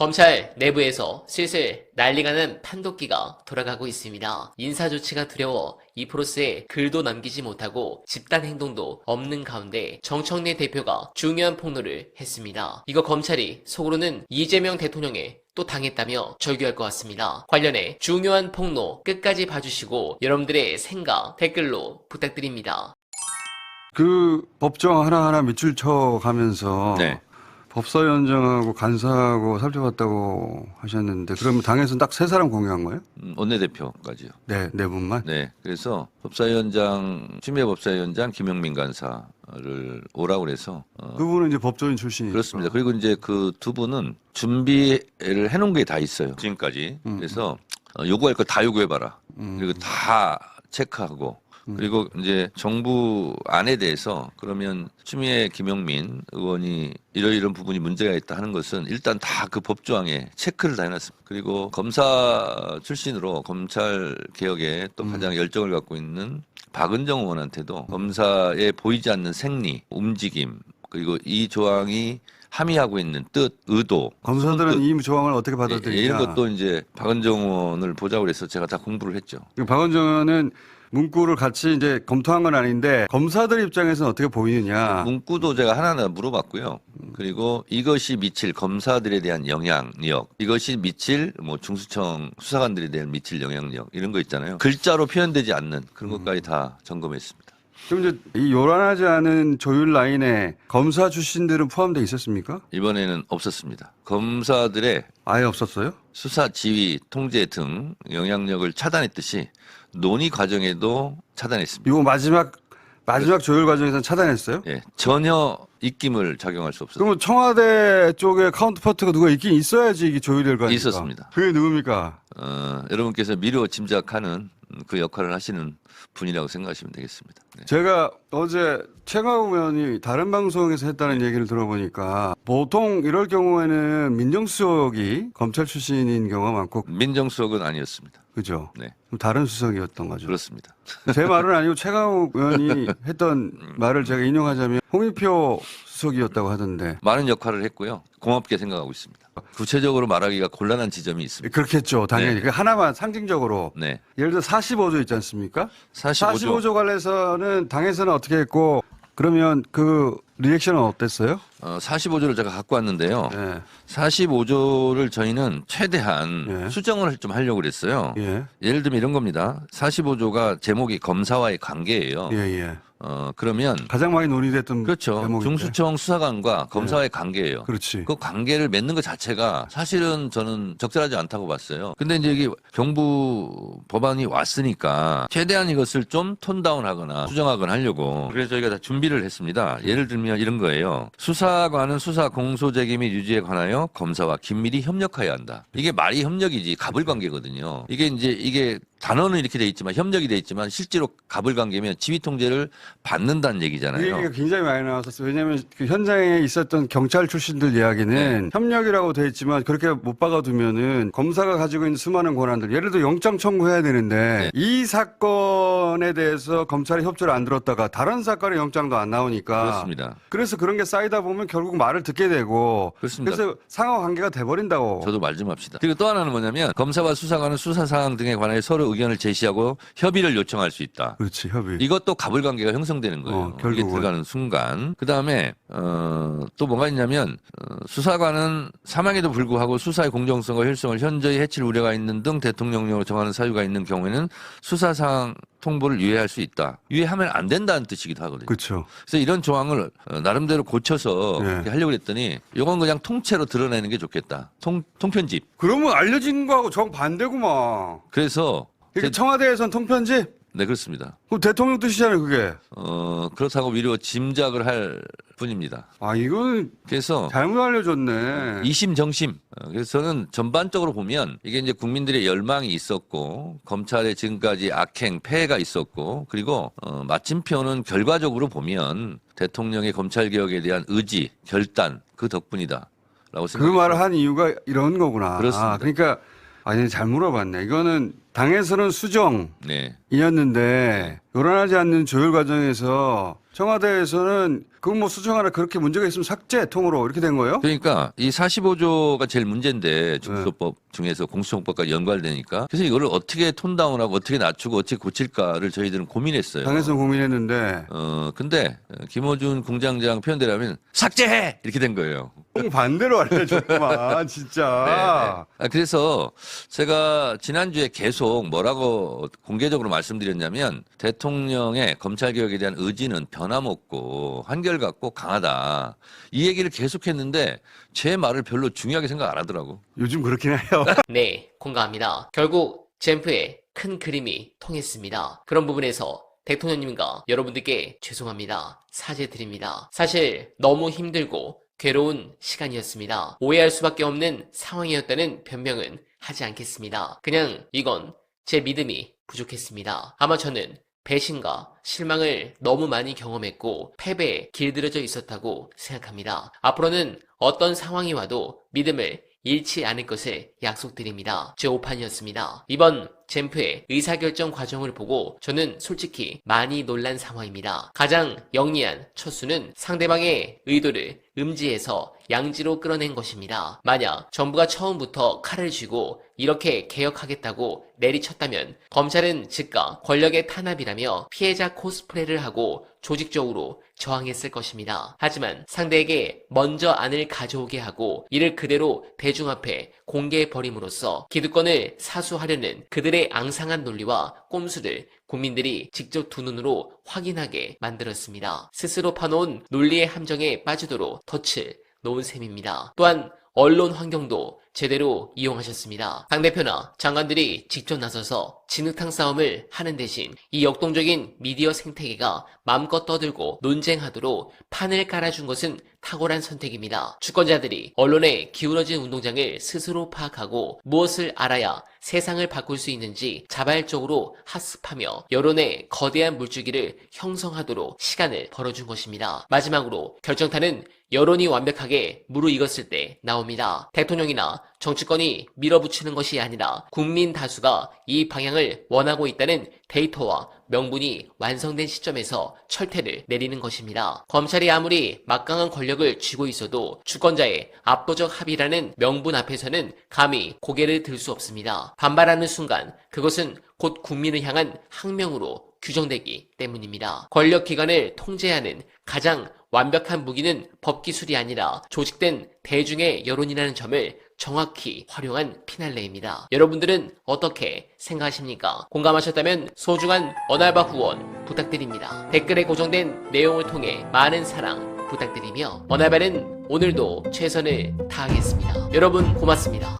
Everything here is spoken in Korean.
검찰 내부에서 슬슬 난리가 난 판도끼가 돌아가고 있습니다. 인사 조치가 두려워 이프로스에 글도 남기지 못하고 집단 행동도 없는 가운데 정청래 대표가 중요한 폭로를 했습니다. 이거 검찰이 속으로는 이재명 대통령에 또 당했다며 절규할 것 같습니다. 관련해 중요한 폭로 끝까지 봐주시고 여러분들의 생각 댓글로 부탁드립니다. 그 법정 하나하나 밑줄 쳐 가면서 네. 법사위원장하고 간사하고 살펴봤다고 하셨는데 그러면 당에서는 딱 세 사람 공개한 거예요? 원내대표까지요. 네, 네 분만? 네. 그래서 추미애 법사위원장 김용민 간사를 오라고 그래서 그분은 이제 법조인 출신이니까. 그렇습니다. 그리고 이제 그 두 분은 준비를 해놓은 게 다 있어요. 지금까지. 그래서 요구할 거 다 요구해봐라. 그리고 다 체크하고. 그리고 이제 정부 안에 대해서 그러면 추미애 김용민 의원이 이런 부분이 문제가 있다 하는 것은 일단 다 그 법조항에 체크를 다 해놨습니다. 그리고 검사 출신으로 검찰 개혁에 또 가장 열정을 갖고 있는 박은정 의원한테도 검사에 보이지 않는 생리, 움직임 그리고 이 조항이 함의하고 있는 뜻, 의도. 검사들은 이 조항을 어떻게 받아들이냐. 이런 것도 이제 박은정 의원을 보자고 그래서 제가 다 공부를 했죠. 박원정 의원은 문구를 같이 이제 검토한 건 아닌데 검사들 입장에서는 어떻게 보이느냐. 문구도 제가 하나하나 물어봤고요. 그리고 이것이 미칠 검사들에 대한 영향력, 이것이 미칠 뭐 중수청 수사관들에 대한 미칠 영향력 이런 거 있잖아요. 글자로 표현되지 않는 그런 것까지 다 점검했습니다. 그럼 이제 이 요란하지 않은 조율 라인에 검사 출신들은 포함되어 있었습니까? 이번에는 없었습니다. 검사들의 아예 없었어요? 수사 지휘, 통제 등 영향력을 차단했듯이 논의 과정에도 차단했습니다. 이거 마지막 조율 과정에서는 차단했어요? 예, 전혀 입김을 작용할 수 없었습니다. 그러면 청와대 쪽에 카운터파트가 누가 있긴 있어야지 이게 조율될 거 아닙니까? 있었습니다. 그게 누굽니까? 여러분께서 미루어 짐작하는 그 역할을 하시는 분이라고 생각하시면 되겠습니다. 네. 제가 어제 최강욱 의원이 다른 방송에서 했다는 얘기를 들어보니까 보통 이럴 경우에는 민정수석이 검찰 출신인 경우가 많고 민정수석은 아니었습니다. 그죠? 네, 그럼 다른 수석이었던 거죠. 그렇습니다. 제 말은 아니고 최강욱 의원이 했던 말을 제가 인용하자면 홍익표 수석이었다고 하던데 많은 역할을 했고요. 고맙게 생각하고 있습니다. 구체적으로 말하기가 곤란한 지점이 있습니다. 그렇겠죠. 당연히. 네. 그 하나만 상징적으로 네, 예를 들어 45조 있지 않습니까? 45조. 45조 관련해서는 당에서는 어떻게 했고 그러면 그 리액션은 어땠어요? 45조를 제가 갖고 왔는데요. 예. 45조를 저희는 최대한 예. 수정을 좀 하려고 그랬어요. 예. 예를 들면 이런 겁니다. 45조가 제목이 검사와의 관계예요. 예, 예. 그러면 가장 많이 논의됐던 그렇죠. 대목인데. 중수청 수사관과 검사와의 관계예요. 그렇지. 그 관계를 맺는 것 자체가 사실은 저는 적절하지 않다고 봤어요. 근데 이제 이게 경부 법안이 왔으니까 최대한 이것을 좀 톤다운하거나 수정하거나 하려고 그래서 저희가 다 준비를 했습니다. 예를 들면 이런 거예요. 수사관은 수사 공소제기 및 유지에 관하여 검사와 긴밀히 협력해야 한다. 이게 말이 협력이지 가불관계거든요. 이게 단어는 이렇게 돼 있지만 협력이 돼 있지만 실제로 가불관계면 지휘 통제를 받는다는 이 얘기잖아요. 얘기가 굉장히 많이 나왔었어요. 왜냐하면 그 현장에 있었던 경찰 출신들 이야기는 협력이라고 돼 있지만 그렇게 못 박아두면은 검사가 가지고 있는 수많은 권한들 예를 들어 영장 청구해야 되는데 이 사건에 대해서 검찰이 협조를 안 들었다가 다른 사건의 영장도 안 나오니까 그렇습니다. 그래서 그런 게 쌓이다 보면 결국 말을 듣게 되고 그렇습니다. 그래서 상하관계가 돼버린다고. 저도 말 좀 합시다. 그리고 또 하나는 뭐냐면 검사와 수사관은 수사 사항 등에 관하여 서로 의견을 제시하고 협의를 요청할 수 있다. 그렇지 협의. 이것도 가불관계가 형성되는 거예요. 이게 결국은. 들어가는 순간. 그 다음에 또 뭐가 있냐면 수사관은 사망에도 불구하고 수사의 공정성과 효율성을 현저히 해칠 우려가 있는 등 대통령령으로 정하는 사유가 있는 경우에는 수사 사항 통보를 유예할 수 있다. 유예하면 안 된다는 뜻이기도 하거든요. 그렇죠. 그래서 이런 조항을 나름대로 고쳐서 네. 이렇게 하려고 했더니 이건 그냥 통째로 드러내는 게 좋겠다. 통편집. 그러면 알려진 거하고 정 반대구만. 그래서 이게 청와대에선 통편집? 네, 그렇습니다. 그럼 대통령 뜻이잖아요, 그게. 그렇다고 미루어 짐작을 할 뿐입니다. 아, 이건 그래서 잘못 알려줬네. 이심정심. 그래서 저는 전반적으로 보면 이게 이제 국민들의 열망이 있었고 검찰의 지금까지 악행, 폐해가 있었고 그리고 마침표는 결과적으로 보면 대통령의 검찰개혁에 대한 의지, 결단 그 덕분이다. 라고 그 생각합니다. 말을 한 이유가 이런 거구나. 그렇습니다. 아, 그러니까, 아니, 잘 물어봤네. 이거는 당에서는 수정이었는데, 네. 요란하지 않는 조율 과정에서 청와대에서는 그건 뭐 수정 하나 그렇게 문제가 있으면 삭제 통으로 이렇게 된 거예요? 그러니까 이 45조가 제일 문제인데 중소법 중에서 공수처법까지 연관되니까 그래서 이거를 어떻게 톤다운하고 어떻게 낮추고 어떻게 고칠까를 저희들은 고민했어요. 당에서 고민했는데 근데 김어준 공장장 표현대로하면 삭제해 이렇게 된 거예요. 반대로 알려줬구만 진짜. 네. 그래서 제가 지난주에 계속 뭐라고 공개적으로 말씀드렸냐면 대통령의 검찰개혁에 대한 의지는 변함없고 한결같고 강하다. 이 얘기를 계속했는데 제 말을 별로 중요하게 생각 안 하더라고. 요즘 그렇긴 해요. 네, 공감합니다. 결국 젠프의 큰 그림이 통했습니다. 그런 부분에서 대통령님과 여러분들께 죄송합니다. 사죄드립니다. 사실 너무 힘들고 괴로운 시간이었습니다. 오해할 수밖에 없는 상황이었다는 변명은 하지 않겠습니다. 그냥 이건 제 믿음이 부족했습니다. 아마 저는 배신과 실망을 너무 많이 경험했고 패배에 길들여져 있었다고 생각합니다. 앞으로는 어떤 상황이 와도 믿음을 잃지 않을 것을 약속드립니다. 제 오판이었습니다. 이번 젠프의 의사결정 과정을 보고 저는 솔직히 많이 놀란 상황입니다. 가장 영리한 첫 수는 상대방의 의도를 음지해서 양지로 끌어낸 것입니다. 만약 정부가 처음부터 칼을 쥐고 이렇게 개혁하겠다고 내리쳤다면 검찰은 즉각 권력의 탄압이라며 피해자 코스프레를 하고 조직적으로 저항했을 것입니다. 하지만 상대에게 먼저 안을 가져오게 하고 이를 그대로 대중 앞에 공개해버림으로써 기득권을 사수하려는 그들의 앙상한 논리와 꼼수를 국민들이 직접 두 눈으로 확인하게 만들었습니다. 스스로 파놓은 논리의 함정에 빠지도록 덫을 놓은 셈입니다. 또한 언론 환경도 제대로 이용하셨습니다. 당대표나 장관들이 직접 나서서 진흙탕 싸움을 하는 대신 이 역동적인 미디어 생태계가 마음껏 떠들고 논쟁하도록 판을 깔아준 것은 탁월한 선택입니다. 주권자들이 언론에 기울어진 운동장을 스스로 파악하고 무엇을 알아야 세상을 바꿀 수 있는지 자발적으로 학습하며 여론의 거대한 물줄기를 형성하도록 시간을 벌어준 것입니다. 마지막으로 결정타는 여론이 완벽하게 무르익었을 때 나옵니다. 대통령이나 정치권이 밀어붙이는 것이 아니라 국민 다수가 이 방향을 원하고 있다는 데이터와 명분이 완성된 시점에서 철퇴를 내리는 것입니다. 검찰이 아무리 막강한 권력을 쥐고 있어도 주권자의 압도적 합의라는 명분 앞에서는 감히 고개를 들 수 없습니다. 반발하는 순간 그것은 곧 국민을 향한 항명으로 규정되기 때문입니다. 권력기관을 통제하는 가장 완벽한 무기는 법기술이 아니라 조직된 대중의 여론이라는 점을 정확히 활용한 피날레입니다. 여러분들은 어떻게 생각하십니까? 공감하셨다면 소중한 언알바 후원 부탁드립니다. 댓글에 고정된 내용을 통해 많은 사랑 부탁드리며 언알바는 오늘도 최선을 다하겠습니다. 여러분 고맙습니다.